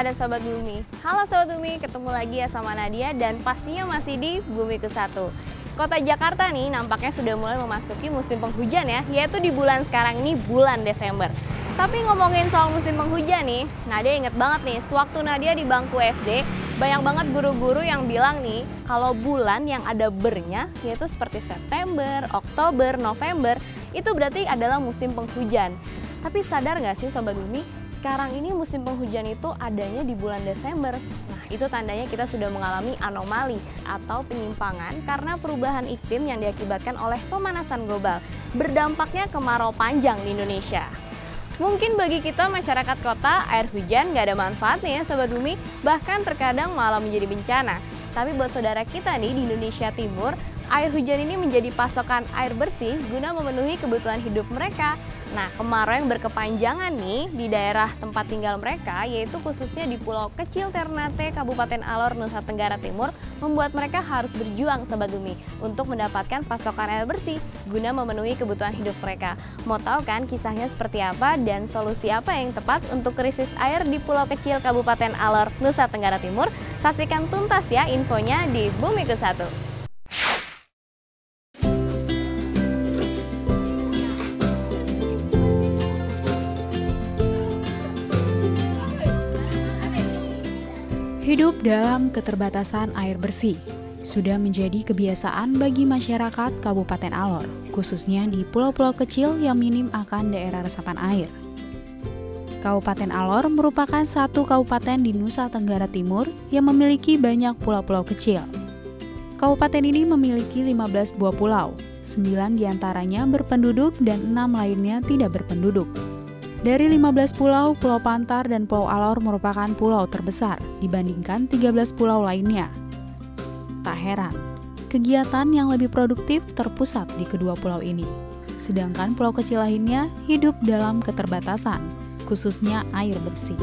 ada Sobat Bumi. Halo Sobat Bumi, ketemu lagi ya sama Nadia dan pastinya masih di Bumiku 1. Kota Jakarta nih nampaknya sudah mulai memasuki musim penghujan ya, yaitu di bulan sekarang ini bulan Desember. Tapi ngomongin soal musim penghujan nih, Nadia inget banget nih, sewaktu Nadia di bangku SD, banyak banget guru-guru yang bilang nih, kalau bulan yang ada bernya, yaitu seperti September, Oktober, November, itu berarti adalah musim penghujan. Tapi sadar nggak sih Sobat Bumi? Sekarang ini musim penghujan itu adanya di bulan Desember. Nah, itu tandanya kita sudah mengalami anomali atau penyimpangan karena perubahan iklim yang diakibatkan oleh pemanasan global. Berdampaknya kemarau panjang di Indonesia. Mungkin bagi kita masyarakat kota, air hujan nggak ada manfaatnya ya Sobat Bumi, bahkan terkadang malah menjadi bencana. Tapi buat saudara kita nih di Indonesia Timur, air hujan ini menjadi pasokan air bersih guna memenuhi kebutuhan hidup mereka. Nah, kemarau yang berkepanjangan nih di daerah tempat tinggal mereka, yaitu khususnya di Pulau Kecil Ternate, Kabupaten Alor, Nusa Tenggara Timur, membuat mereka harus berjuang Sobat Bumi untuk mendapatkan pasokan air bersih guna memenuhi kebutuhan hidup mereka. Mau tahu kan kisahnya seperti apa dan solusi apa yang tepat untuk krisis air di Pulau Kecil Kabupaten Alor, Nusa Tenggara Timur? Saksikan tuntas ya infonya di Bumiku 1. Hidup dalam keterbatasan air bersih sudah menjadi kebiasaan bagi masyarakat Kabupaten Alor, khususnya di pulau-pulau kecil yang minim akan daerah resapan air. Kabupaten Alor merupakan satu kabupaten di Nusa Tenggara Timur yang memiliki banyak pulau-pulau kecil. Kabupaten ini memiliki 15 buah pulau, 9 diantaranya berpenduduk dan 6 lainnya tidak berpenduduk. Dari 15 pulau, Pulau Pantar dan Pulau Alor merupakan pulau terbesar dibandingkan 13 pulau lainnya. Tak heran, kegiatan yang lebih produktif terpusat di kedua pulau ini. Sedangkan pulau kecil lainnya hidup dalam keterbatasan, khususnya air bersih.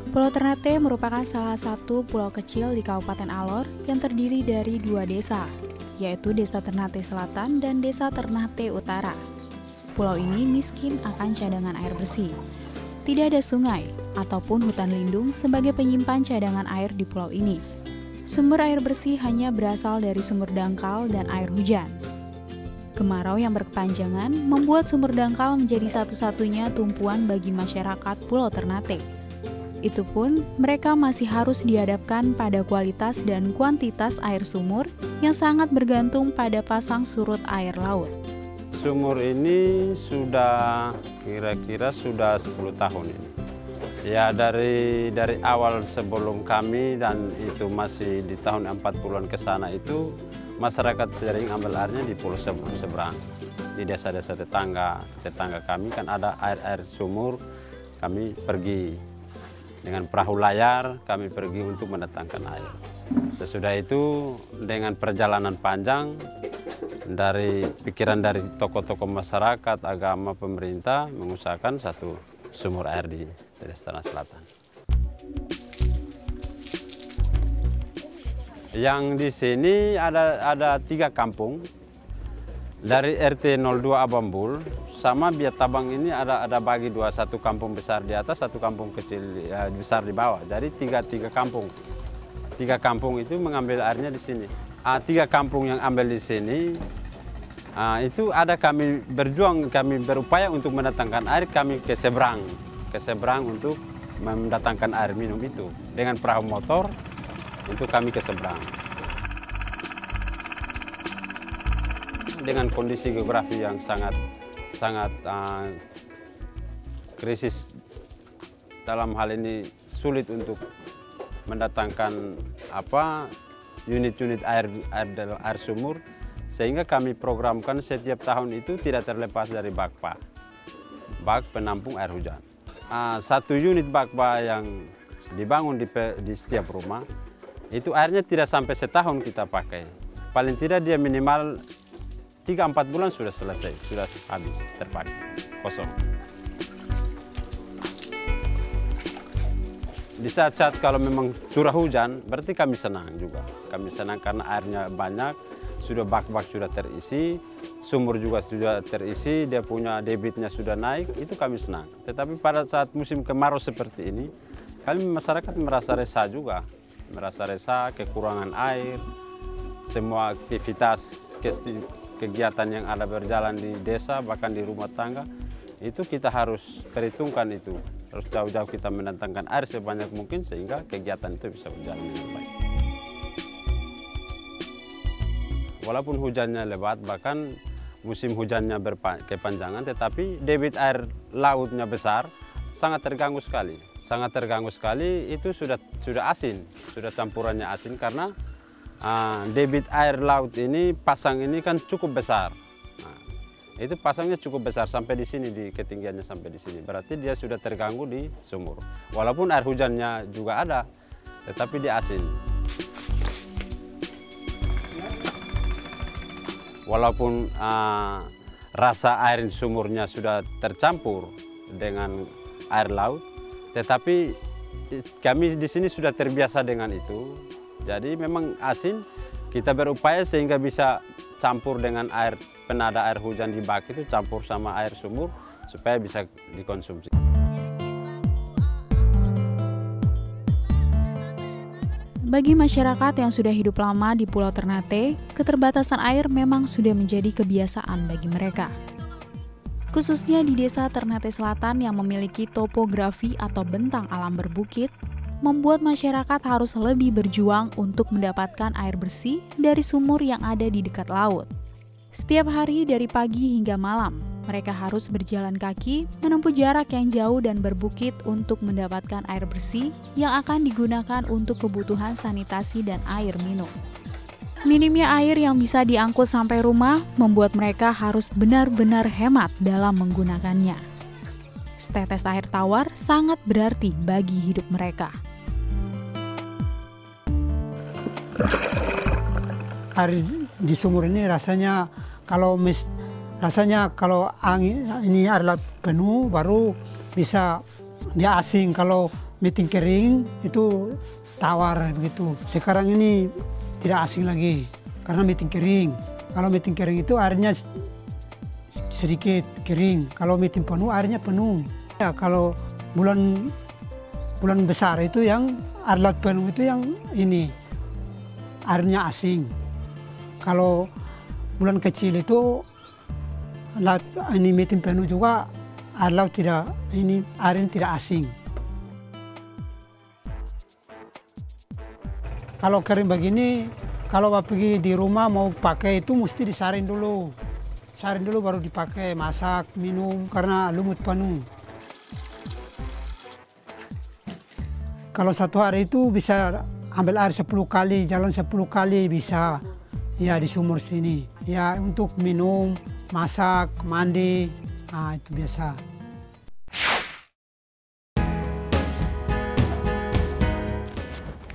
Pulau Ternate merupakan salah satu pulau kecil di Kabupaten Alor yang terdiri dari 2 desa, yaitu Desa Ternate Selatan dan Desa Ternate Utara. Pulau ini miskin akan cadangan air bersih. Tidak ada sungai ataupun hutan lindung sebagai penyimpan cadangan air di pulau ini. Sumber air bersih hanya berasal dari sumber dangkal dan air hujan. Kemarau yang berkepanjangan membuat sumber dangkal menjadi satu-satunya tumpuan bagi masyarakat Pulau Ternate. Itu pun mereka masih harus dihadapkan pada kualitas dan kuantitas air sumur yang sangat bergantung pada pasang surut air laut. Sumur ini sudah kira-kira sudah 10 tahun ini. Ya dari awal sebelum kami dan itu masih di tahun 40-an ke sana itu masyarakat sering ambil airnya di pulau seberang. Di desa-desa tetangga kami kan ada air sumur, kami pergi. Dengan perahu layar kami pergi untuk mendatangkan air. Sesudah itu dengan perjalanan panjang dari pikiran dari tokoh-tokoh masyarakat, agama, pemerintah mengusahakan satu sumur air di Desa Ternate Selatan. Yang di sini ada 3 kampung. Dari RT 02 Abambul sama Biatabang ini ada bagi 2, satu kampung besar di atas, satu kampung kecil besar di bawah. Jadi tiga kampung. 3 kampung itu mengambil airnya di sini. 3 kampung yang ambil di sini itu ada kami berjuang, kami berupaya untuk mendatangkan air, kami ke seberang untuk mendatangkan air minum itu dengan perahu motor untuk kami ke seberang. Dengan kondisi geografi yang sangat krisis, dalam hal ini sulit untuk mendatangkan unit-unit air sumur, sehingga kami programkan setiap tahun itu tidak terlepas dari bak penampung air hujan. 1 unit bak yang dibangun di setiap rumah itu airnya tidak sampai setahun kita pakai, paling tidak dia minimal 3-4 bulan sudah selesai, sudah habis, terpakai, kosong. di saat-saat kalau memang curah hujan, berarti kami senang juga. Kami senang karena airnya banyak, sudah bak-bak sudah terisi, sumur juga sudah terisi, dia punya debitnya sudah naik, itu kami senang. Tetapi pada saat musim kemarau seperti ini, kami masyarakat merasa resah juga. Merasa resah, kekurangan air, semua aktivitas, kegiatan yang ada berjalan di desa, bahkan di rumah tangga, itu kita harus perhitungkan itu. Harus jauh-jauh kita mendatangkan air sebanyak mungkin sehingga kegiatan itu bisa berjalan dengan baik. Walaupun hujannya lebat, bahkan musim hujannya berkepanjangan, tetapi debit air lautnya besar, sangat terganggu sekali. Sangat terganggu sekali, itu sudah asin, sudah campurannya asin karena debit air laut ini, pasang ini kan cukup besar. Itu pasangnya cukup besar sampai di sini, di ketinggiannya sampai di sini. Berarti dia sudah terganggu di sumur. Walaupun air hujannya juga ada, tetapi dia asin. Walaupun rasa air sumurnya sudah tercampur dengan air laut, tetapi kami di sini sudah terbiasa dengan itu. Jadi memang asin, kita berupaya sehingga bisa campur dengan air penada air hujan di bak itu, campur sama air sumur supaya bisa dikonsumsi. Bagi masyarakat yang sudah hidup lama di Pulau Ternate, keterbatasan air memang sudah menjadi kebiasaan bagi mereka. Khususnya di Desa Ternate Selatan yang memiliki topografi atau bentang alam berbukit, membuat masyarakat harus lebih berjuang untuk mendapatkan air bersih dari sumur yang ada di dekat laut. Setiap hari dari pagi hingga malam, mereka harus berjalan kaki menempuh jarak yang jauh dan berbukit untuk mendapatkan air bersih yang akan digunakan untuk kebutuhan sanitasi dan air minum. Minimnya air yang bisa diangkut sampai rumah membuat mereka harus benar-benar hemat dalam menggunakannya. Setetes air tawar sangat berarti bagi hidup mereka. Air di sumur ini rasanya kalau angin ini air laut penuh baru bisa dia asing. Kalau meeting kering itu tawar begitu. Sekarang ini tidak asing lagi karena meeting kering. Kalau meeting kering itu airnya sedikit kering. Kalau meeting penuh airnya penuh. Ya, kalau bulan besar itu yang air laut penuh itu yang ini airnya asing. Kalau bulan kecil itu laut ini meeting penuh juga air laut airnya tidak asing. Kalau kering begini, kalau pergi di rumah mau pakai itu mesti disaring dulu. Saring dulu baru dipakai, masak, minum karena lumut penuh. Kalau satu hari itu bisa ambil air 10 kali, jalan 10 kali bisa ya di sumur sini. Ya untuk minum, masak, mandi, itu biasa.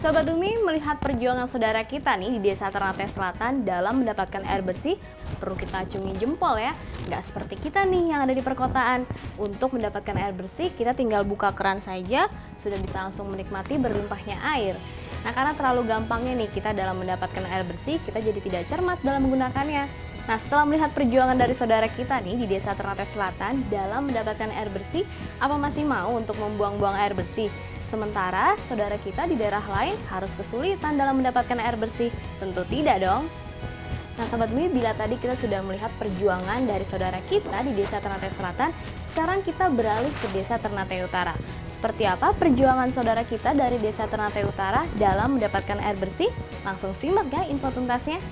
Sobat Umi, melihat perjuangan saudara kita nih di Desa Ternate Selatan dalam mendapatkan air bersih, perlu kita acungi jempol ya. Nggak seperti kita nih yang ada di perkotaan. Untuk mendapatkan air bersih, kita tinggal buka keran saja, sudah bisa langsung menikmati berlimpahnya air. Nah, karena terlalu gampangnya nih kita dalam mendapatkan air bersih, kita jadi tidak cermat dalam menggunakannya. Nah, setelah melihat perjuangan dari saudara kita nih di Desa Ternate Selatan dalam mendapatkan air bersih, apa masih mau untuk membuang-buang air bersih? Sementara saudara kita di daerah lain harus kesulitan dalam mendapatkan air bersih. Tentu tidak dong. Nah Sobat Umi, bila tadi kita sudah melihat perjuangan dari saudara kita di Desa Ternate Selatan, sekarang kita beralih ke Desa Ternate Utara. Seperti apa perjuangan saudara kita dari Desa Ternate Utara dalam mendapatkan air bersih? Langsung simak ya info tuntasnya.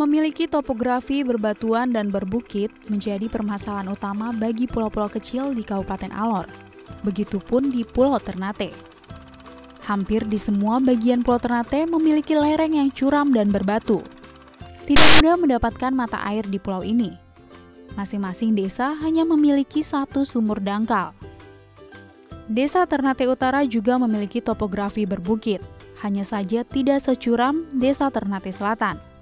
Memiliki topografi berbatuan dan berbukit menjadi permasalahan utama bagi pulau-pulau kecil di Kabupaten Alor. Begitupun di Pulau Ternate. Hampir di semua bagian Pulau Ternate memiliki lereng yang curam dan berbatu. Tidak mudah mendapatkan mata air di pulau ini. Masing-masing desa hanya memiliki satu sumur dangkal. Desa Ternate Utara juga memiliki topografi berbukit, hanya saja tidak securam Desa Ternate Selatan.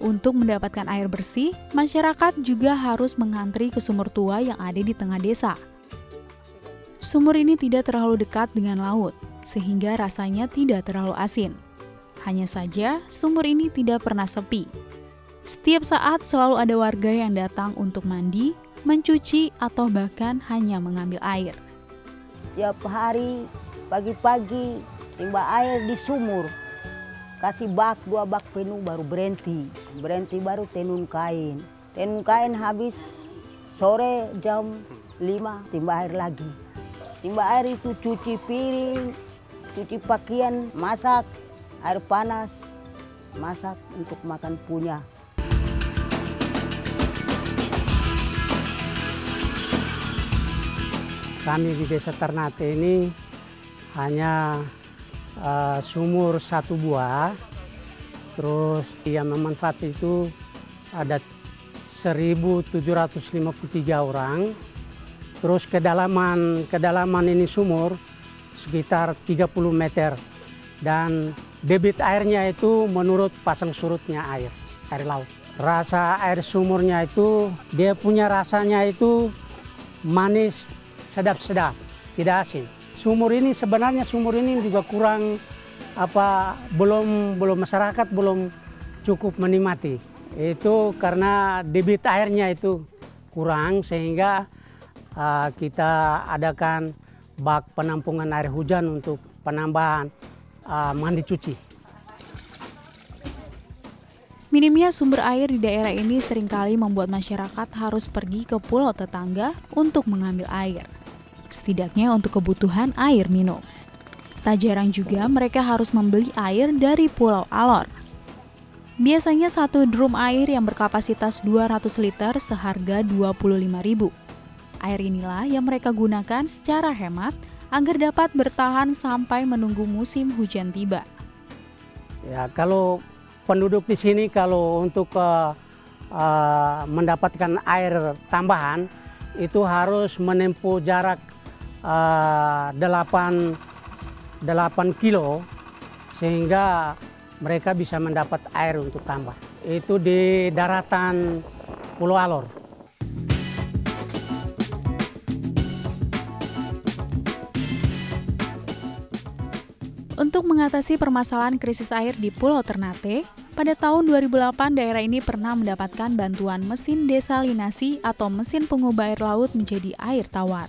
Untuk mendapatkan air bersih, masyarakat juga harus mengantri ke sumur tua yang ada di tengah desa. Sumur ini tidak terlalu dekat dengan laut, sehingga rasanya tidak terlalu asin. Hanya saja, sumur ini tidak pernah sepi. Setiap saat selalu ada warga yang datang untuk mandi, mencuci, atau bahkan hanya mengambil air. Tiap hari, pagi-pagi, timba air di sumur. Kasih bak, 2 bak penuh baru berhenti. Berhenti baru tenun kain. Tenun kain habis sore jam 5 timba air lagi. Timba air itu cuci piring, cuci pakaian, masak, air panas, masak untuk makan punya. Kami di Desa Ternate ini hanya sumur 1 buah, terus yang memanfaat itu ada 1.753 orang, terus kedalaman ini sumur sekitar 30 meter dan debit airnya itu menurut pasang surutnya air laut. Rasa air sumurnya itu dia punya rasanya itu manis, sedap-sedap, tidak asin. Sumur ini sebenarnya juga kurang belum masyarakat belum cukup menikmati. Itu karena debit airnya itu kurang sehingga kita adakan bak penampungan air hujan untuk penambahan mandi cuci. Minimnya sumber air di daerah ini seringkali membuat masyarakat harus pergi ke pulau tetangga untuk mengambil air. Setidaknya untuk kebutuhan air minum. Tak jarang juga mereka harus membeli air dari Pulau Alor. Biasanya 1 drum air yang berkapasitas 200 liter seharga Rp25.000. Air inilah yang mereka gunakan secara hemat agar dapat bertahan sampai menunggu musim hujan tiba. Ya, kalau penduduk di sini kalau untuk mendapatkan air tambahan itu harus menempuh jarak 8 kilo sehingga mereka bisa mendapat air untuk tambah. Itu di daratan Pulau Alor. Untuk mengatasi permasalahan krisis air di Pulau Ternate, pada tahun 2008 daerah ini pernah mendapatkan bantuan mesin desalinasi atau mesin pengubah air laut menjadi air tawar.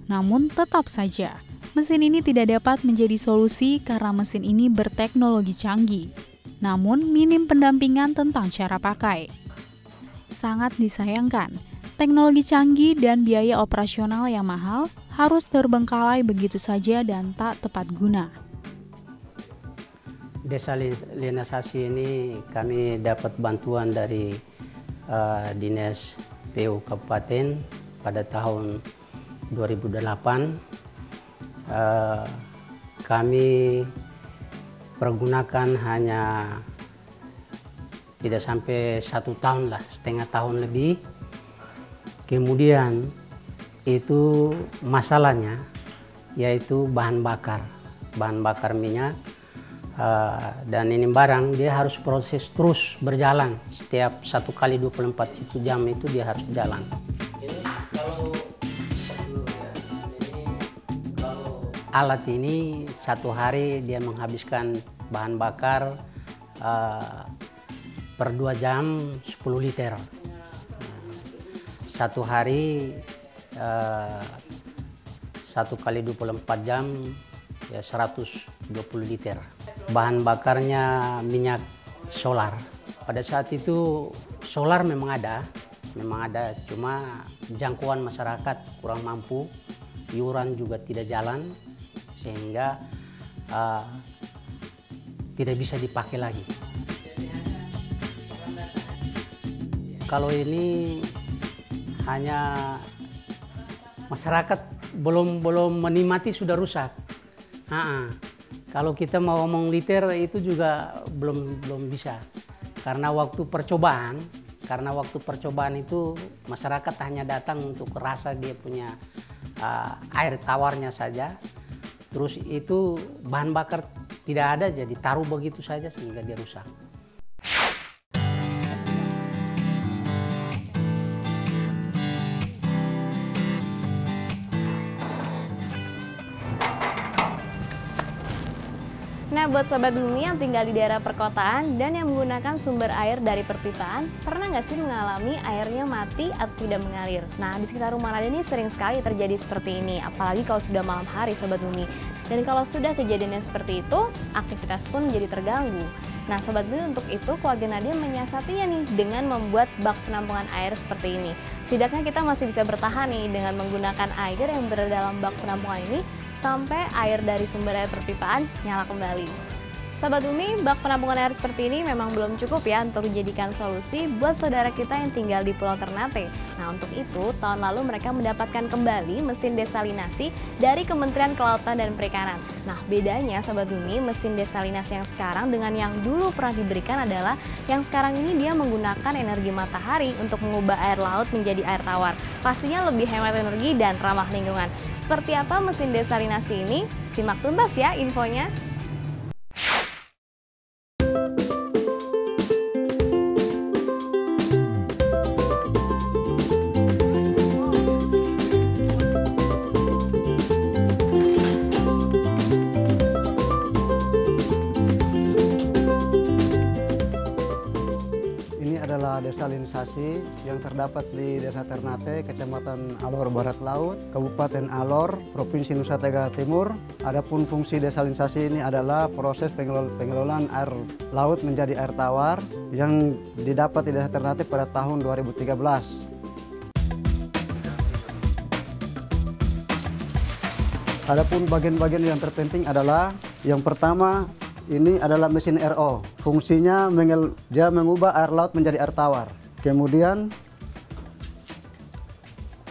Namun tetap saja, mesin ini tidak dapat menjadi solusi karena mesin ini berteknologi canggih, namun minim pendampingan tentang cara pakai. Sangat disayangkan, teknologi canggih dan biaya operasional yang mahal harus terbengkalai begitu saja dan tak tepat guna. Desalinisasi ini kami dapat bantuan dari Dinas PU Kabupaten pada tahun 2008. Kami pergunakan hanya tidak sampai 1 tahun lah, setengah tahun lebih. Kemudian itu masalahnya yaitu bahan bakar minyak, dan ini barang dia harus proses terus berjalan setiap 1 kali 24 jam itu dia harus jalan. Alat ini 1 hari dia menghabiskan bahan bakar per 2 jam 10 liter. 1 hari 1 kali 24 jam ya 120 liter. Bahan bakarnya minyak solar. Pada saat itu solar memang ada, cuma jangkauan masyarakat kurang mampu, iuran juga tidak jalan, sehingga tidak bisa dipakai lagi. Kalau ini hanya masyarakat belum menikmati sudah rusak. Kalau kita mau ngomong liter itu juga belum bisa, karena waktu percobaan itu masyarakat hanya datang untuk rasa dia punya air tawarnya saja. Terus itu bahan bakar tidak ada, jadi taruh begitu saja sehingga dia rusak. buat Sobat Bumi yang tinggal di daerah perkotaan dan yang menggunakan sumber air dari perpipaan, pernah nggak sih mengalami airnya mati atau tidak mengalir? Nah, di sekitar rumah Nada ini sering sekali terjadi seperti ini, apalagi kalau sudah malam hari Sobat Bumi. Dan kalau sudah kejadiannya seperti itu, aktivitas pun menjadi terganggu. Nah, Sobat Bumi, untuk itu keluarga Nadia menyiasatinya nih dengan membuat bak penampungan air seperti ini. Setidaknya kita masih bisa bertahan nih dengan menggunakan air yang berada dalam bak penampungan ini sampai air dari sumber air perpipaan nyala kembali. Sobat Bumi, bak penampungan air seperti ini memang belum cukup ya untuk dijadikan solusi buat saudara kita yang tinggal di Pulau Ternate. Nah, untuk itu tahun lalu mereka mendapatkan kembali mesin desalinasi dari Kementerian Kelautan dan Perikanan. Nah, bedanya Sobat Bumi, mesin desalinasi yang sekarang dengan yang dulu pernah diberikan adalah yang sekarang ini dia menggunakan energi matahari untuk mengubah air laut menjadi air tawar. Pastinya lebih hemat energi dan ramah lingkungan. Seperti apa mesin desalinasi ini? Simak tuntas ya infonya. Desalinisasi yang terdapat di Desa Ternate, Kecamatan Alor Barat Laut, Kabupaten Alor, Provinsi Nusa Tenggara Timur. Adapun fungsi desalinisasi ini adalah proses pengelolaan air laut menjadi air tawar yang didapat di Desa Ternate pada tahun 2013. Adapun bagian-bagian yang terpenting adalah yang pertama, ini adalah mesin RO. Fungsinya dia mengubah air laut menjadi air tawar. Kemudian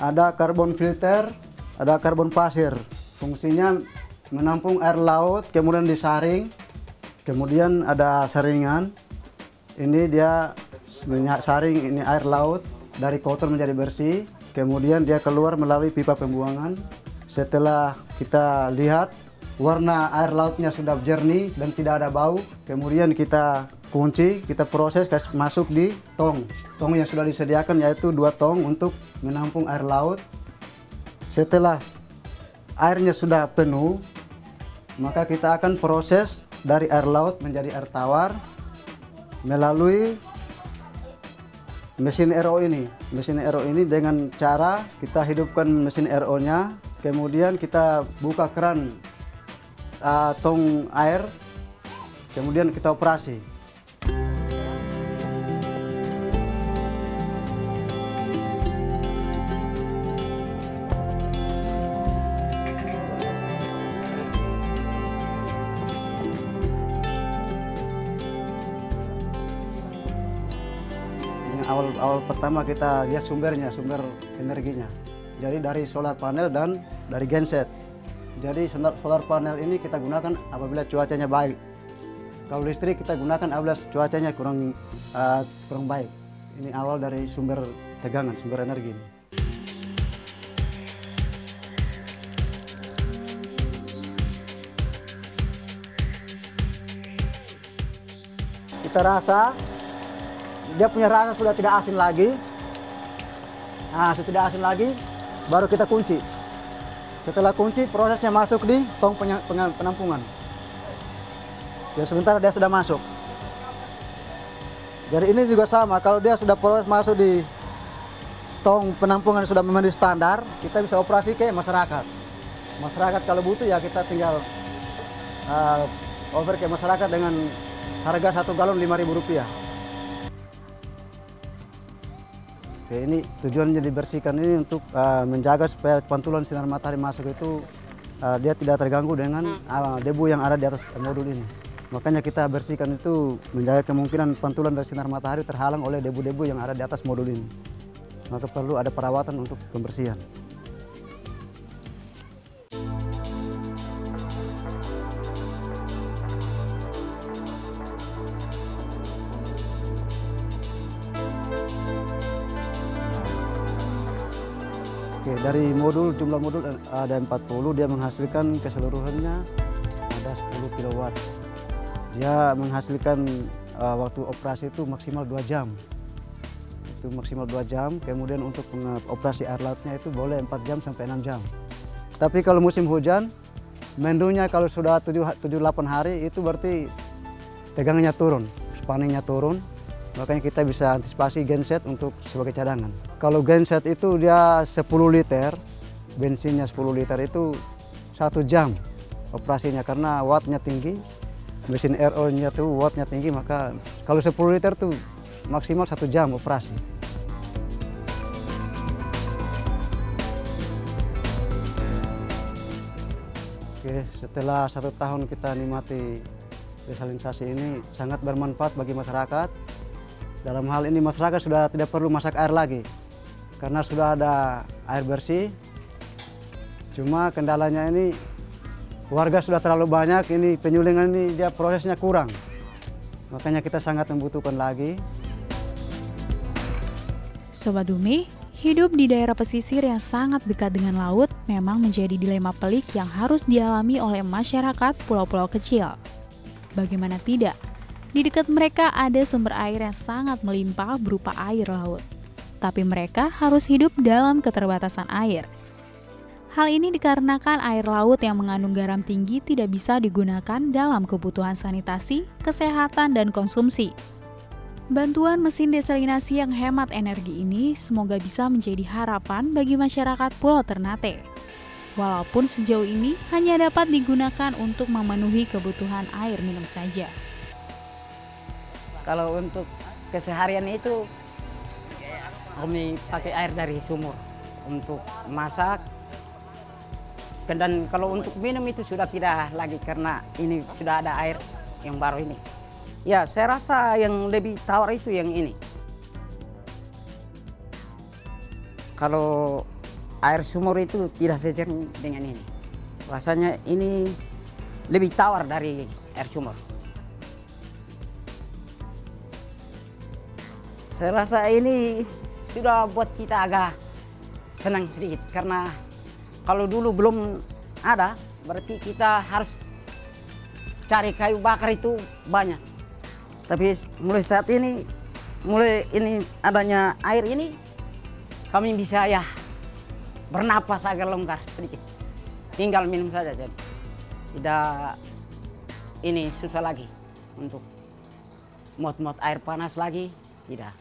ada karbon filter, ada karbon pasir. Fungsinya menampung air laut, kemudian disaring. Kemudian ada saringan. Ini dia saring ini air laut dari kotor menjadi bersih. Kemudian dia keluar melalui pipa pembuangan. Setelah kita lihat warna air lautnya sudah jernih dan tidak ada bau. Kemudian kita kunci, kita proses, kasih masuk di tong. Tong yang sudah disediakan yaitu 2 tong untuk menampung air laut. Setelah airnya sudah penuh, maka kita akan proses dari air laut menjadi air tawar melalui mesin RO ini. Mesin RO ini dengan cara kita hidupkan mesin RO-nya, kemudian kita buka keran tong air, kemudian kita operasi. Awal pertama kita lihat sumber energinya. Jadi dari solar panel dan dari genset. Jadi solar panel ini kita gunakan apabila cuacanya baik. Kalau listrik kita gunakan apabila cuacanya kurang baik. Ini awal dari sumber tegangan, sumber energi. Kita rasa, dia punya rasa sudah tidak asin lagi. Nah, sudah tidak asin lagi, baru kita kunci. Setelah kunci, prosesnya masuk di tong penampungan. Ya, sebentar dia sudah masuk. Jadi ini juga sama, kalau dia sudah proses masuk di tong penampungan sudah memenuhi standar, kita bisa operasi ke masyarakat. Masyarakat kalau butuh ya kita tinggal over ke masyarakat dengan harga 1 galon Rp5.000. Oke, ini tujuannya dibersihkan ini untuk menjaga supaya pantulan sinar matahari masuk itu dia tidak terganggu dengan debu yang ada di atas modul ini. Makanya kita bersihkan itu menjaga kemungkinan pantulan dari sinar matahari terhalang oleh debu-debu yang ada di atas modul ini. Maka perlu ada perawatan untuk pembersihan. Oke, dari jumlah modul ada 40, dia menghasilkan keseluruhannya ada 10 kW. Dia menghasilkan waktu operasi itu maksimal 2 jam. Itu maksimal 2 jam, kemudian untuk operasi air lautnya itu boleh 4 jam sampai 6 jam. Tapi kalau musim hujan, Mendunya kalau sudah 7-8 hari itu berarti tegangannya turun, spanningnya turun. Makanya kita bisa antisipasi genset untuk sebagai cadangan. Kalau genset itu dia 10 liter, bensinnya 10 liter itu 1 jam operasinya karena wattnya tinggi. Mesin RO-nya tuh wattnya tinggi, maka kalau 10 liter tuh maksimal 1 jam operasi. Oke, setelah 1 tahun kita nikmati desalinisasi ini sangat bermanfaat bagi masyarakat. Dalam hal ini masyarakat sudah tidak perlu masak air lagi karena sudah ada air bersih. Cuma kendalanya ini warga sudah terlalu banyak, ini penyulingan ini dia prosesnya kurang. Makanya kita sangat membutuhkan lagi. Sobat Bumi, hidup di daerah pesisir yang sangat dekat dengan laut memang menjadi dilema pelik yang harus dialami oleh masyarakat pulau-pulau kecil. Bagaimana tidak, di dekat mereka ada sumber air yang sangat melimpah berupa air laut. Tapi mereka harus hidup dalam keterbatasan air. Hal ini dikarenakan air laut yang mengandung garam tinggi tidak bisa digunakan dalam kebutuhan sanitasi, kesehatan, dan konsumsi. Bantuan mesin desalinasi yang hemat energi ini semoga bisa menjadi harapan bagi masyarakat Pulau Ternate. Walaupun sejauh ini hanya dapat digunakan untuk memenuhi kebutuhan air minum saja. Kalau untuk keseharian itu kami pakai air dari sumur untuk masak. Dan kalau untuk minum itu sudah tidak lagi karena ini sudah ada air yang baru ini. Ya, saya rasa yang lebih tawar itu yang ini. Kalau air sumur itu tidak sejernih dengan ini. Rasanya ini lebih tawar dari air sumur. Saya rasa ini sudah buat kita agak senang sedikit karena kalau dulu belum ada, berarti kita harus cari kayu bakar itu banyak. Tapi mulai saat ini, mulai ini adanya air ini, kami bisa ya bernapas agak longgar sedikit. Tinggal minum saja, jadi tidak ini susah lagi untuk mot-mot air panas lagi, tidak.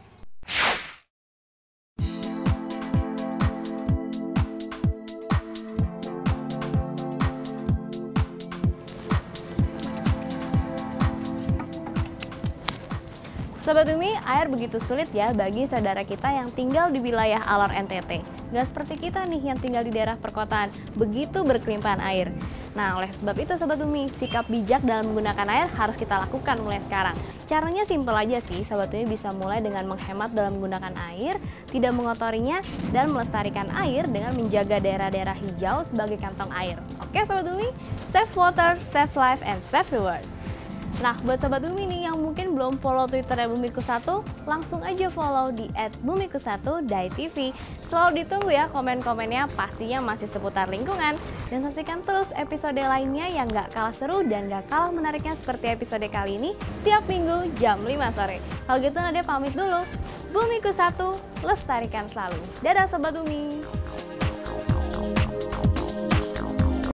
Sobat Bumi, air begitu sulit ya bagi saudara kita yang tinggal di wilayah Alor NTT. Nggak seperti kita nih yang tinggal di daerah perkotaan, begitu berkelimpahan air. Nah, oleh sebab itu Sobat Bumi, sikap bijak dalam menggunakan air harus kita lakukan mulai sekarang. Caranya simpel aja sih, Sobat Bumi bisa mulai dengan menghemat dalam menggunakan air, tidak mengotorinya, dan melestarikan air dengan menjaga daerah-daerah hijau sebagai kantong air. Oke Sobat Bumi, save water, save life, and save the world. Nah, buat Sobat Bumi nih yang mungkin belum follow Twitternya Bumiku1, langsung aja follow di @bumiku1.tv. Selalu ditunggu ya komen-komennya, pastinya masih seputar lingkungan. Dan saksikan terus episode lainnya yang gak kalah seru dan gak kalah menariknya seperti episode kali ini setiap minggu jam 5 sore. Kalau gitu Nadia pamit dulu. Bumiku1, lestarikan selalu. Dadah Sobat Bumi.